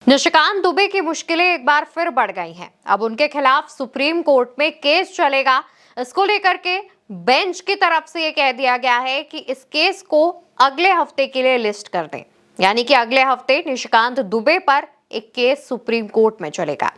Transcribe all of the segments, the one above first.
निशिकांत दुबे की मुश्किलें एक बार फिर बढ़ गई हैं। अब उनके खिलाफ सुप्रीम कोर्ट में केस चलेगा। इसको लेकर के बेंच की तरफ से ये कह दिया गया है कि इस केस को अगले हफ्ते के लिए लिस्ट कर दें, यानी कि अगले हफ्ते निशिकांत दुबे पर एक केस सुप्रीम कोर्ट में चलेगा।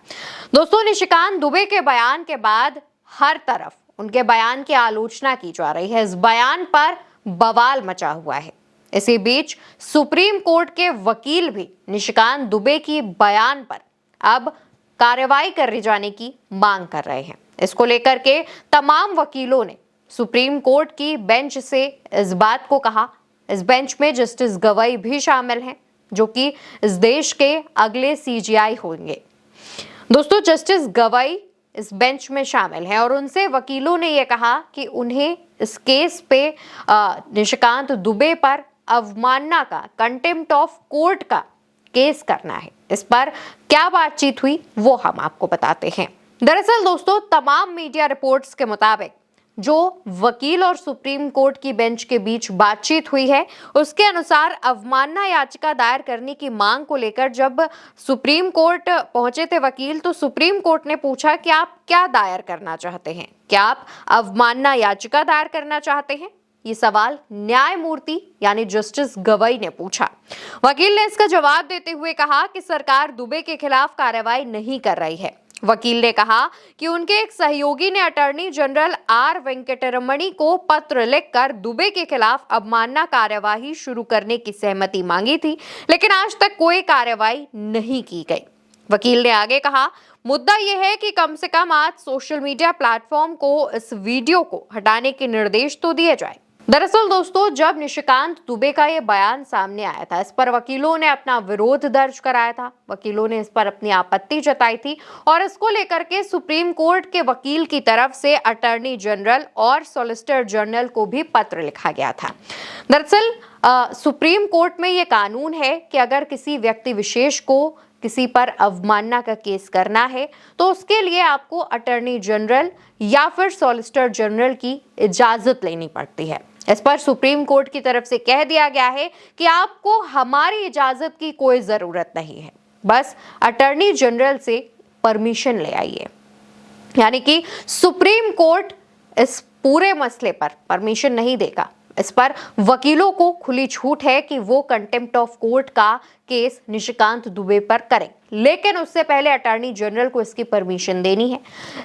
दोस्तों, निशिकांत दुबे के बयान के बाद हर तरफ उनके बयान की आलोचना की जा रही है। इस बयान पर बवाल मचा हुआ है। इसी बीच सुप्रीम कोर्ट के वकील भी निशिकांत दुबे की बयान पर अब कार्रवाई करे जाने की मांग कर रहे हैं। इसको लेकर के तमाम वकीलों ने सुप्रीम कोर्ट की बेंच से इस बात को कहा। इस बेंच में जस्टिस गवई भी शामिल हैं, जो कि इस देश के अगले सीजेआई होंगे। दोस्तों, जस्टिस गवई इस बेंच में शामिल हैं और उनसे वकीलों ने यह कहा कि उन्हें इस केस पे निशिकांत दुबे पर अवमानना का, कंटेम्प्ट ऑफ कोर्ट का केस करना है। इस पर क्या बातचीत हुई वो हम आपको बताते हैं। दरअसल दोस्तों, तमाम मीडिया रिपोर्ट्स के मुताबिक जो वकील और सुप्रीम कोर्ट की बेंच के बीच बातचीत हुई है, उसके अनुसार अवमानना याचिका दायर करने की मांग को लेकर जब सुप्रीम कोर्ट पहुंचे थे वकील, तो सुप्रीम कोर्ट ने पूछा कि आप क्या दायर करना चाहते हैं, क्या आप अवमानना याचिका दायर करना चाहते हैं? ये सवाल न्यायमूर्ति यानी जस्टिस गवई ने पूछा। वकील ने इसका जवाब देते हुए कहा कि सरकार दुबे के खिलाफ कार्रवाई नहीं कर रही है। वकील ने कहा कि उनके एक सहयोगी ने अटॉर्नी जनरल आर वेंकटरमणि को पत्र लिखकर दुबे के खिलाफ अवमानना कार्यवाही शुरू करने की सहमति मांगी थी, लेकिन आज तक कोई कार्रवाई नहीं की गई। वकील ने आगे कहा, मुद्दा यह है कि कम से कम आज सोशल मीडिया प्लेटफॉर्म को इस वीडियो को हटाने के निर्देश तो दिए जाए। दरअसल दोस्तों, जब निशिकांत दुबे का ये बयान सामने आया था, इस पर वकीलों ने अपना विरोध दर्ज कराया था। वकीलों ने इस पर अपनी आपत्ति जताई थी और इसको लेकर के सुप्रीम कोर्ट के वकील की तरफ से अटॉर्नी जनरल और सॉलिसिटर जनरल को भी पत्र लिखा गया था। दरअसल सुप्रीम कोर्ट में ये कानून है कि अगर किसी व्यक्ति विशेष को किसी पर अवमानना का केस करना है तो उसके लिए आपको अटॉर्नी जनरल या फिर सॉलिसिटर जनरल की इजाजत लेनी पड़ती है। इस पर सुप्रीम कोर्ट की तरफ से कह दिया गया है कि आपको हमारी इजाजत की कोई जरूरत नहीं है, बस अटॉर्नी जनरल से परमिशन ले आइए। यानी कि सुप्रीम कोर्ट इस पूरे मसले पर परमिशन नहीं देगा। इस पर वकीलों को खुली छूट है कि वो कंटेम्प्ट ऑफ कोर्ट का केस निशिकांत दुबे पर करें, लेकिन उससे पहले अटॉर्नी जनरल को इसकी परमिशन देनी है।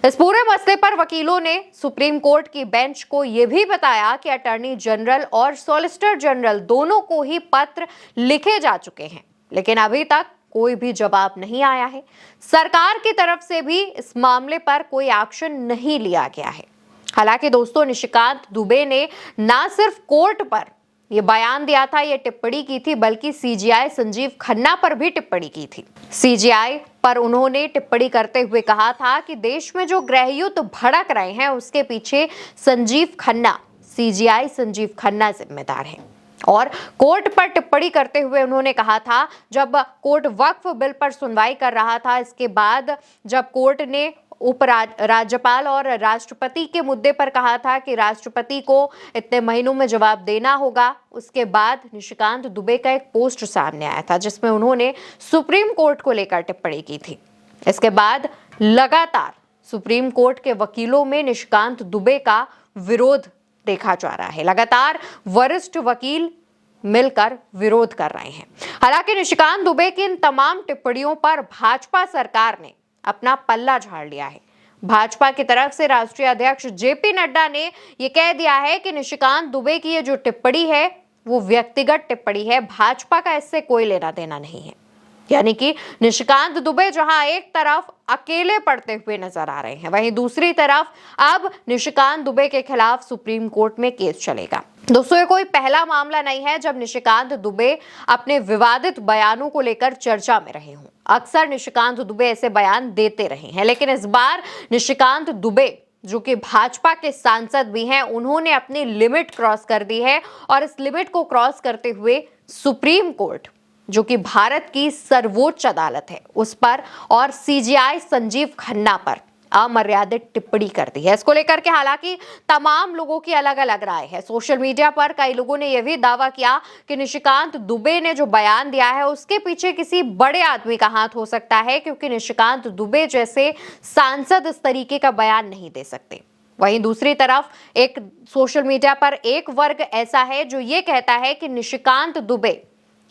इस पूरे मसले पर वकीलों ने सुप्रीम कोर्ट की बेंच को यह भी बताया कि अटॉर्नी जनरल और सॉलिसिटर जनरल दोनों को ही पत्र लिखे जा चुके हैं, लेकिन अभी तक कोई भी जवाब नहीं आया है। सरकार की तरफ से भी इस मामले पर कोई एक्शन नहीं लिया गया है। हालांकि दोस्तों, निशिकांत दुबे ने ना सिर्फ कोर्ट पर यह बयान दिया था, यह टिप्पणी की थी, बल्कि सीजेआई संजीव खन्ना पर भी टिप्पणी की थी। सीजेआई पर उन्होंने टिप्पणी करते हुए कहा था कि देश में जो गृहयुद्ध भड़क रहे हैं उसके पीछे संजीव खन्ना, सीजेआई संजीव खन्ना जिम्मेदार है। और कोर्ट पर टिप्पणी करते हुए उन्होंने कहा था, जब कोर्ट वक्फ बिल पर सुनवाई कर रहा था, इसके बाद जब कोर्ट ने राज्यपाल और राष्ट्रपति के मुद्दे पर कहा था कि राष्ट्रपति को इतने महीनों में जवाब देना होगा, उसके बाद निशिकांत दुबे का एक पोस्ट सामने आया था जिसमें उन्होंने सुप्रीम कोर्ट को लेकर टिप्पणी की थी। इसके बाद लगातार सुप्रीम कोर्ट के वकीलों में निशिकांत दुबे का विरोध देखा जा रहा है। लगातार वरिष्ठ वकील मिलकर विरोध कर रहे हैं। हालांकि निशिकांत दुबे की इन तमाम टिप्पणियों पर भाजपा सरकार ने अपना पल्ला झाड़ लिया है। भाजपा की तरफ से राष्ट्रीय अध्यक्ष जेपी नड्डा ने यह कह दिया है कि निशिकांत दुबे की ये जो टिप्पणी है वो व्यक्तिगत टिप्पणी है, भाजपा का इससे कोई लेना देना नहीं है। यानी कि निशिकांत दुबे जहां एक तरफ अकेले पड़ते हुए नजर आ रहे हैं, वहीं दूसरी तरफ अब निशिकांत दुबे के खिलाफ सुप्रीम कोर्ट में केस चलेगा। दोस्तों, ये कोई पहला मामला नहीं है जब निशिकांत दुबे अपने विवादित बयानों को लेकर चर्चा में रहे हों। अक्सर निशिकांत दुबे ऐसे बयान देते रहे हैं, लेकिन इस बार निशिकांत दुबे, जो कि भाजपा के सांसद भी हैं, उन्होंने अपनी लिमिट क्रॉस कर दी है और इस लिमिट को क्रॉस करते हुए सुप्रीम कोर्ट, जो कि भारत की सर्वोच्च अदालत है, उस पर और सीजेआई संजीव खन्ना पर अमर्यादित टिप्पणी कर दी है। इसको लेकर के हालांकि तमाम लोगों की अलग अलग राय है। सोशल मीडिया पर कई लोगों ने यह भी दावा किया कि निशिकांत दुबे ने जो बयान दिया है उसके पीछे किसी बड़े आदमी का हाथ हो सकता है, क्योंकि निशिकांत दुबे जैसे सांसद इस तरीके का बयान नहीं दे सकते। वहीं दूसरी तरफ एक सोशल मीडिया पर एक वर्ग ऐसा है जो ये कहता है कि निशिकांत दुबे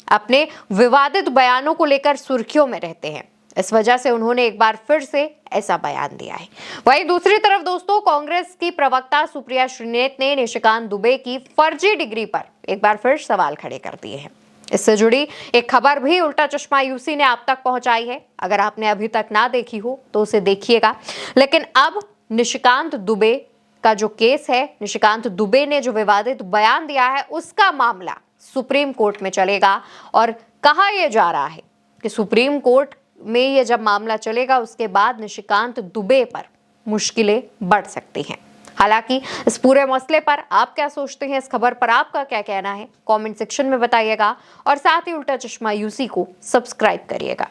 अपने विवादित बयानों को लेकर सुर्खियों में रहते हैं, इस वजह से उन्होंने एक बार फिर से ऐसा बयान दिया है। वहीं दूसरी तरफ दोस्तों, कांग्रेस की प्रवक्ता सुप्रिया श्रीनेत ने निशिकांत दुबे की फर्जी डिग्री पर एक बार फिर सवाल खड़े कर दिए हैं। इससे जुड़ी एक खबर भी उल्टा चश्मा यूसी ने आप तक पहुंचाई है। अगर आपने अभी तक ना देखी हो तो उसे देखिएगा। लेकिन अब निशिकांत दुबे का जो केस है, निशिकांत दुबे ने जो विवादित बयान दिया है, उसका मामला सुप्रीम कोर्ट में चलेगा और कहा यह जा रहा है कि सुप्रीम कोर्ट में ये जब मामला चलेगा उसके बाद निशिकांत दुबे पर मुश्किलें बढ़ सकती हैं। हालांकि इस पूरे मसले पर आप क्या सोचते हैं, इस खबर पर आपका क्या कहना है, कमेंट सेक्शन में बताइएगा और साथ ही उल्टा चश्मा यूसी को सब्सक्राइब करिएगा।